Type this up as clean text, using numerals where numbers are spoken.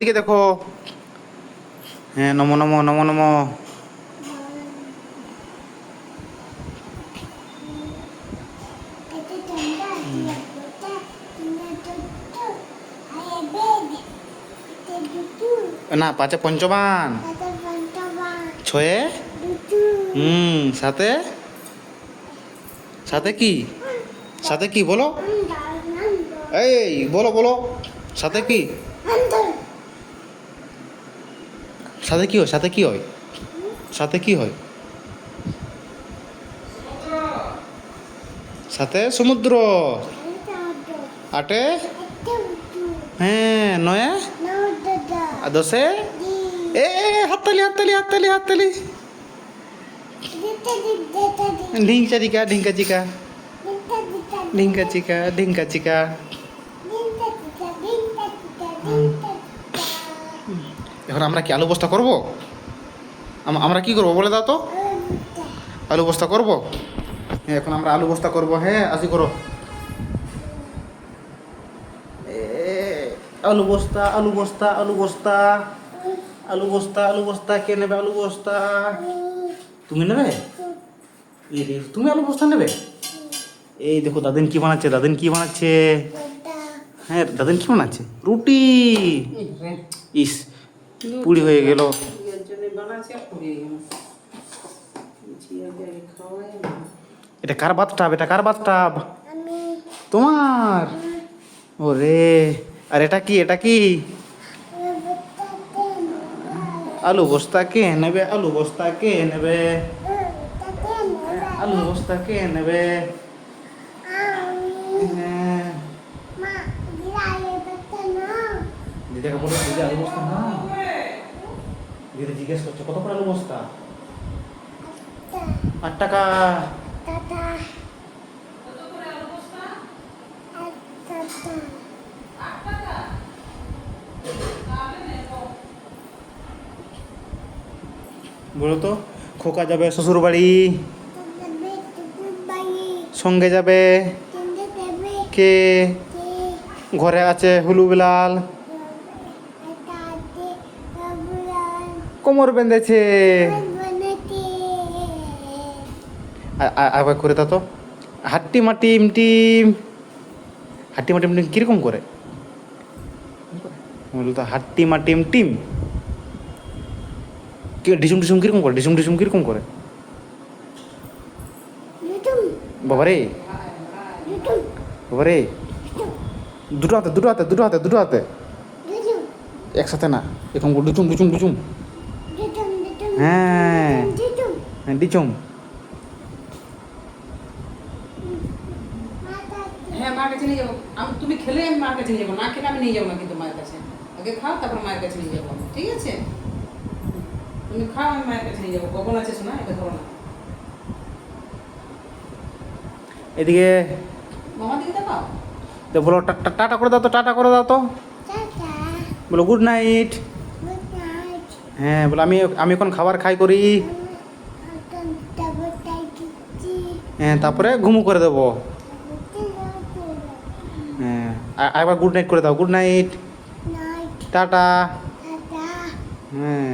দিকে দেখো। হ্যাঁ, নমো নমো নমো নমো। না, পাঁচে পঞ্চবান, ছয়ে সাথে সাথে কি, সাথে কি বলো, এই বলো বলো, সাথে কি, সাথে কি হয়, সাথে কি হয়, সাথে কি হয়, সাথে সমুদ্র, আটে হ্যাঁ, নয়ে আর দশে এ হাততালি হাততালি হাততালি হাততালি, ঢিঙ্কা চিকা ঢিঙ্কা চিকা ঢিঙ্কা চিকা ঢিঙ্কা চিকা। এখন আমরা কি আলু বস্তা করবো? আমরা কি করবো বলে দাও তো। আলু বস্তা করবো। এখন আমরা আলু বস্তা করবো। হ্যাঁ, আসি করো। আলু বস্তা আলু বস্তা আলু বস্তা আলু বস্তা আলু বস্তা, কে নেবে আলু বস্তা? তুমি নেবে? তুমি আলু বস্তা নেবে? এই দেখো দাদিন কি বানাচ্ছে, দাদিন কি বানাচ্ছে। হ্যাঁ, দাদিন কি বানাচ্ছে? রুটি। ইস, পুরি হয়ে গেল। এটা কার বাথটাব? এটা কার বাথটাব? তোমার? ওরে, আর এটা কি, এটা কি? আলু বস্তা কে নেবে? আলু বস্তা কে নেবে? আলু বস্তা কে নেবে? হ্যাঁ, দিদাকে বলো, দিদি আলু বস্তা না। দিদি জিজ্ঞেস করছে কত করে আলু বস্তা? 8 টাকা। বলো তো, খোকা যাবে শ্বশুর বাড়ি, সঙ্গে যাবে কে? ঘরে আছে হুলু বিলাল, কোমর বেঁধেছে। আবার করে দাও তো, হাট্টি মাটিম টিম। হাট্টি মাটিম টিম কিরকম করে বলো তো? হাট্টি মাটিম টিম ডিসুম ডিসুম কিরকম করে? ডিসুম ডিসুম কিরকম করে? বাবারে বাবারে, দুটো হাতে দুটো হাতে দুটো হাতে দুটো হাতে, একসাথে না, এরকম ডুচুম ডুচুম ডুচুম। হ্যাঁ হ্যাঁ, ডিচুম। হ্যাঁ, মার কাছে নিয়ে যাবো। তুমি খেলে আমি মার কাছে নিয়ে যাবো, না খেলে আমি নিয়ে যাবো না কিন্তু মায়ের কাছে। আগে খাও, তারপর মায়ের কাছে নিয়ে যাবো, ঠিক আছে? তুমি খাও, আমি মায়ের কাছে নিয়ে যাবো। কখন আছে শোনা, এটা ধরো না। এদিকে মামা দিকে দেখাও। তো বলো টাটা করে দাও তো, টাটা করে দাও তো। বলো গুড নাইট। হ্যাঁ, বলো আমি এখন খাবার খাই করি। হ্যাঁ, তারপরে ঘুমু করে দেবো। হ্যাঁ, আবার গুড নাইট করে দাও। Good night, tata. হ্যাঁ।